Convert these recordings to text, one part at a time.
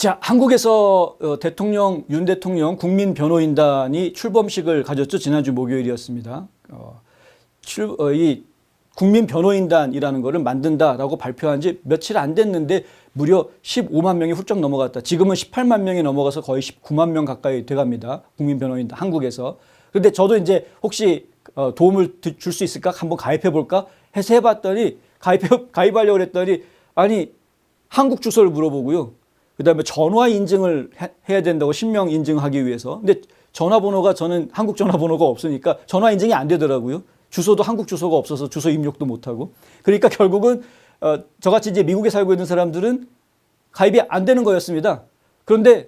자, 한국에서 윤 대통령 국민변호인단이 출범식을 가졌죠. 지난주 목요일이었습니다. 이 국민변호인단이라는 것을 만든다라고 발표한 지 며칠 안 됐는데 무려 15만 명이 훌쩍 넘어갔다. 지금은 18만 명이 넘어가서 거의 19만 명 가까이 돼갑니다. 국민변호인단 한국에서. 그런데 저도 이제 혹시 도움을 줄 수 있을까? 한번 가입해 볼까? 해서 해봤더니 가입하려고 그랬더니 아니 한국 주소를 물어보고요. 그다음에 전화 인증을 해야 된다고 실명 인증하기 위해서. 근데 전화번호가 저는 한국 전화번호가 없으니까 전화 인증이 안 되더라고요. 주소도 한국 주소가 없어서 주소 입력도 못하고. 그러니까 결국은 저같이 이제 미국에 살고 있는 사람들은 가입이 안 되는 거였습니다. 그런데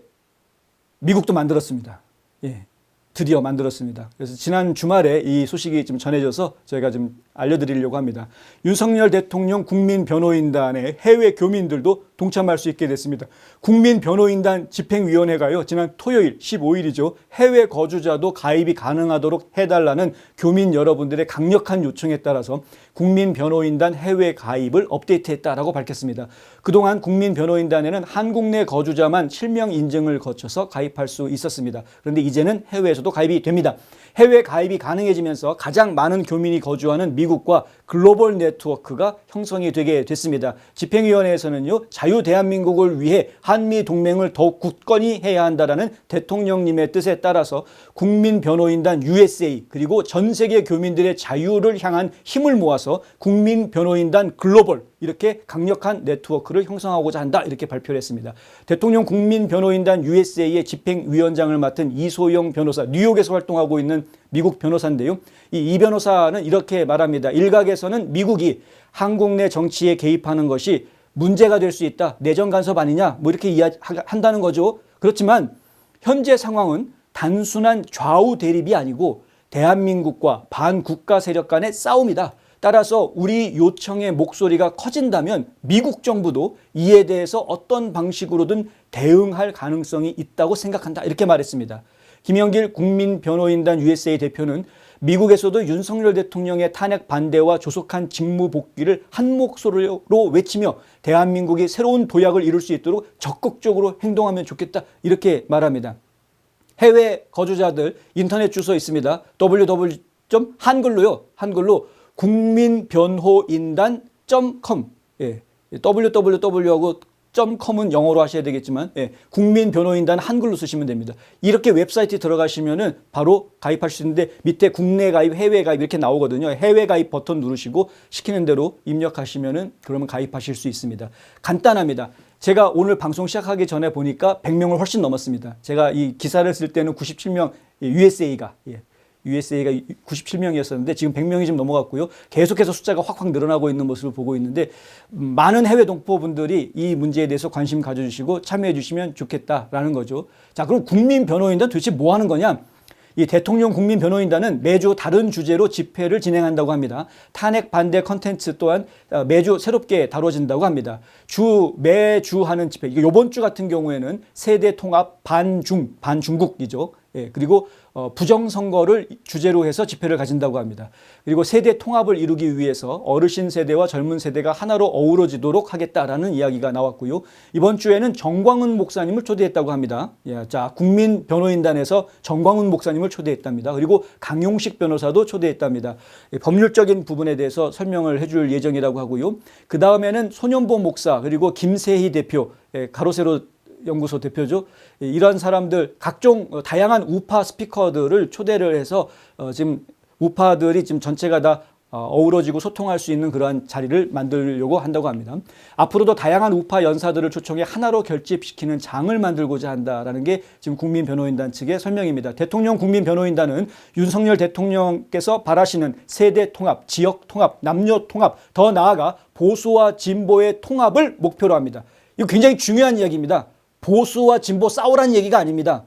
미국도 만들었습니다. 예, 드디어 만들었습니다. 그래서 지난 주말에 이 소식이 좀 전해져서 저희가 좀 알려드리려고 합니다. 윤석열 대통령 국민변호인단의 해외 교민들도 동참할 수 있게 됐습니다. 국민변호인단 집행위원회가요, 지난 토요일 15일이죠. 해외 거주자도 가입이 가능하도록 해달라는 교민 여러분들의 강력한 요청에 따라서 국민변호인단 해외 가입을 업데이트했다라고 밝혔습니다. 그동안 국민변호인단에는 한국 내 거주자만 실명 인증을 거쳐서 가입할 수 있었습니다. 그런데 이제는 해외에서도 가입이 됩니다. 해외 가입이 가능해지면서 가장 많은 교민이 거주하는 미국과 글로벌 네트워크가 형성이 되게 됐습니다. 집행위원회에서는요, 자유 대한민국을 위해 한미 동맹을 더욱 굳건히 해야 한다라는 대통령님의 뜻에 따라서 국민변호인단 USA 그리고 전 세계 교민들의 자유를 향한 힘을 모아서 국민변호인단 글로벌 이렇게 강력한 네트워크를 형성하고자 한다 이렇게 발표를 했습니다. 대통령 국민변호인단 USA의 집행위원장을 맡은 이소영 변호사, 뉴욕에서 활동하고 있는 미국 변호사인데요. 이 변호사는 이렇게 말합니다. 일각에서는 미국이 한국 내 정치에 개입하는 것이 문제가 될 수 있다. 내정 간섭 아니냐? 뭐 이렇게 이야기한다는 거죠. 그렇지만 현재 상황은 단순한 좌우 대립이 아니고 대한민국과 반국가 세력 간의 싸움이다. 따라서 우리 요청의 목소리가 커진다면 미국 정부도 이에 대해서 어떤 방식으로든 대응할 가능성이 있다고 생각한다. 이렇게 말했습니다. 김영길 국민변호인단 USA 대표는 미국에서도 윤석열 대통령의 탄핵 반대와 조속한 직무 복귀를 한 목소리로 외치며 대한민국이 새로운 도약을 이룰 수 있도록 적극적으로 행동하면 좋겠다. 이렇게 말합니다. 해외 거주자들 인터넷 주소 있습니다. 한글로 국민변호인단.com www하고 .com은 영어로 하셔야 되겠지만 국민변호인단 한글로 쓰시면 됩니다. 이렇게 웹사이트에 들어가시면은 바로 가입할 수 있는데 밑에 국내 가입, 해외 가입 이렇게 나오거든요. 해외 가입 버튼 누르시고 시키는 대로 입력하시면은 그러면 가입하실 수 있습니다. 간단합니다. 제가 오늘 방송 시작하기 전에 보니까 100명을 훨씬 넘었습니다. 제가 이 기사를 쓸 때는 97명 USA가 97명이었었는데 지금 100명이 좀 넘어갔고요. 계속해서 숫자가 확 늘어나고 있는 모습을 보고 있는데 많은 해외 동포분들이 이 문제에 대해서 관심 가져주시고 참여해 주시면 좋겠다라는 거죠. 자, 그럼 국민변호인단 도대체 뭐 하는 거냐? 이 대통령 국민변호인단은 매주 다른 주제로 집회를 진행한다고 합니다. 탄핵 반대 컨텐츠 또한 매주 새롭게 다뤄진다고 합니다. 매주 하는 집회. 이번 주 같은 경우에는 세대 통합 반중국이죠. 그리고 부정선거를 주제로 해서 집회를 가진다고 합니다. 그리고 세대 통합을 이루기 위해서 어르신 세대와 젊은 세대가 하나로 어우러지도록 하겠다라는 이야기가 나왔고요. 이번 주에는 정광훈 목사님을 초대했다고 합니다. 자, 국민변호인단에서 정광훈 목사님을 초대했답니다. 그리고 강용식 변호사도 초대했답니다. 법률적인 부분에 대해서 설명을 해줄 예정이라고 하고요. 그 다음에는 손연보 목사 그리고 김세희 대표, 가로세로 연구소 대표죠. 이런 사람들 각종 다양한 우파 스피커들을 초대를 해서 지금 우파들이 지금 전체가 다 어우러지고 소통할 수 있는 그러한 자리를 만들려고 한다고 합니다. 앞으로도 다양한 우파 연사들을 초청해 하나로 결집시키는 장을 만들고자 한다라는 게 지금 국민변호인단 측의 설명입니다. 대통령 국민변호인단은 윤석열 대통령께서 바라시는 세대 통합, 지역 통합, 남녀 통합, 더 나아가 보수와 진보의 통합을 목표로 합니다. 이거 굉장히 중요한 이야기입니다. 보수와 진보 싸우라는 얘기가 아닙니다.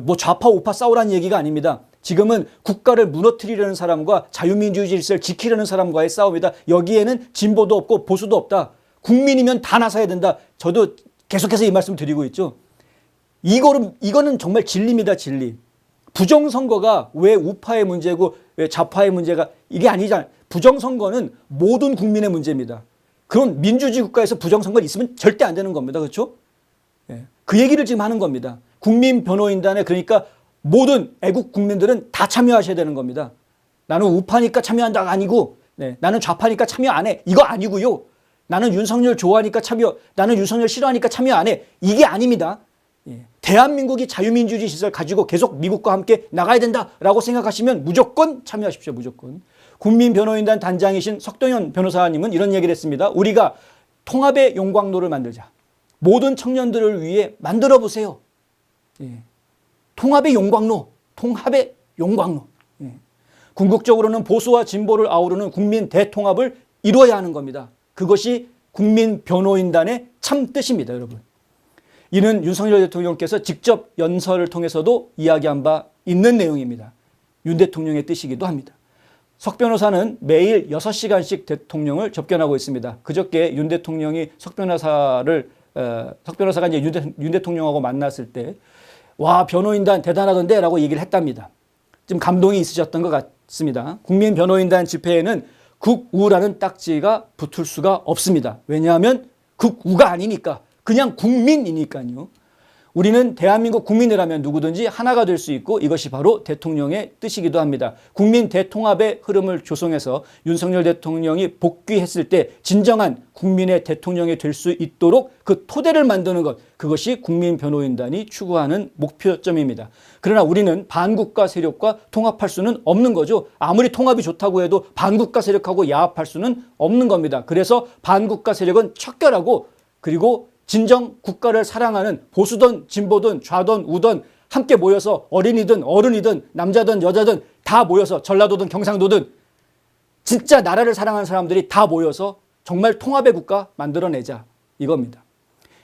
뭐 좌파 우파 싸우라는 얘기가 아닙니다. 지금은 국가를 무너뜨리려는 사람과 자유민주주의 질서를 지키려는 사람과의 싸움이다. 여기에는 진보도 없고 보수도 없다. 국민이면 다 나서야 된다. 저도 계속해서 이 말씀 드리고 있죠. 이거는 정말 진리입니다. 진리. 부정선거가 왜 우파의 문제고 왜 좌파의 문제가 이게 아니잖아요. 부정선거는 모든 국민의 문제입니다. 그런 민주주의 국가에서 부정선거 있으면 절대 안 되는 겁니다. 그렇죠? 예. 그 얘기를 지금 하는 겁니다. 국민변호인단에 그러니까 모든 애국 국민들은 다 참여하셔야 되는 겁니다. 나는 우파니까 참여한다가 아니고 네, 나는 좌파니까 참여 안 해. 이거 아니고요. 나는 윤석열 좋아하니까 참여, 나는 윤석열 싫어하니까 참여 안 해. 이게 아닙니다. 예. 대한민국이 자유민주주의 시설 가지고 계속 미국과 함께 나가야 된다라고 생각하시면 무조건 참여하십시오. 무조건. 국민변호인단 단장이신 석동현 변호사님은 이런 얘기를 했습니다. 우리가 통합의 용광로를 만들자. 모든 청년들을 위해 만들어 보세요. 예. 통합의 용광로, 통합의 용광로. 예. 궁극적으로는 보수와 진보를 아우르는 국민 대통합을 이루어야 하는 겁니다. 그것이 국민변호인단의 참 뜻입니다, 여러분. 이는 윤석열 대통령께서 직접 연설을 통해서도 이야기한 바 있는 내용입니다. 윤 대통령의 뜻이기도 합니다. 석 변호사는 매일 6시간씩 대통령을 접견하고 있습니다. 그저께 윤 대통령이 석 변호사가 이제 윤 대통령하고 만났을 때, 와, 변호인단 대단하던데 라고 얘기를 했답니다. 좀 감동이 있으셨던 것 같습니다. 국민변호인단 집회에는 극우라는 딱지가 붙을 수가 없습니다. 왜냐하면 극우가 아니니까. 그냥 국민이니까요. 우리는 대한민국 국민이라면 누구든지 하나가 될 수 있고 이것이 바로 대통령의 뜻이기도 합니다. 국민 대통합의 흐름을 조성해서 윤석열 대통령이 복귀했을 때 진정한 국민의 대통령이 될 수 있도록 그 토대를 만드는 것, 그것이 국민변호인단이 추구하는 목표점입니다. 그러나 우리는 반국가 세력과 통합할 수는 없는 거죠. 아무리 통합이 좋다고 해도 반국가 세력하고 야합할 수는 없는 겁니다. 그래서 반국가 세력은 척결하고 그리고 진정 국가를 사랑하는 보수든 진보든 좌든 우든 함께 모여서 어린이든 어른이든 남자든 여자든 다 모여서 전라도든 경상도든 진짜 나라를 사랑하는 사람들이 다 모여서 정말 통합의 국가 만들어내자 이겁니다.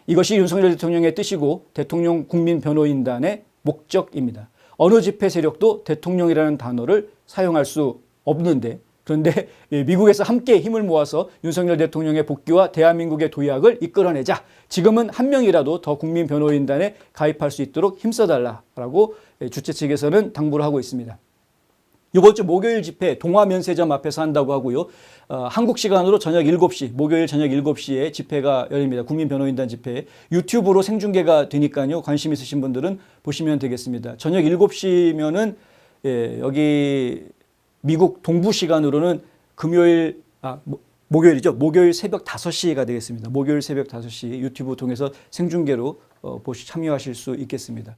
이것이 윤석열 대통령의 뜻이고 대통령 국민변호인단의 목적입니다. 어느 집회 세력도 대통령이라는 단어를 사용할 수 없는데 그런데 미국에서 함께 힘을 모아서 윤석열 대통령의 복귀와 대한민국의 도약을 이끌어내자. 지금은 한 명이라도 더 국민변호인단에 가입할 수 있도록 힘써달라고 주최 측에서는 당부를 하고 있습니다. 이번 주 목요일 집회 동화면세점 앞에서 한다고 하고요. 한국 시간으로 저녁 7시, 목요일 저녁 7시에 집회가 열립니다. 국민변호인단 집회. 유튜브로 생중계가 되니까요. 관심 있으신 분들은 보시면 되겠습니다. 저녁 7시면은 여기 미국 동부 시간으로는 목요일이죠. 목요일 새벽 5시가 되겠습니다. 목요일 새벽 5시 유튜브 통해서 생중계로 참여하실 수 있겠습니다.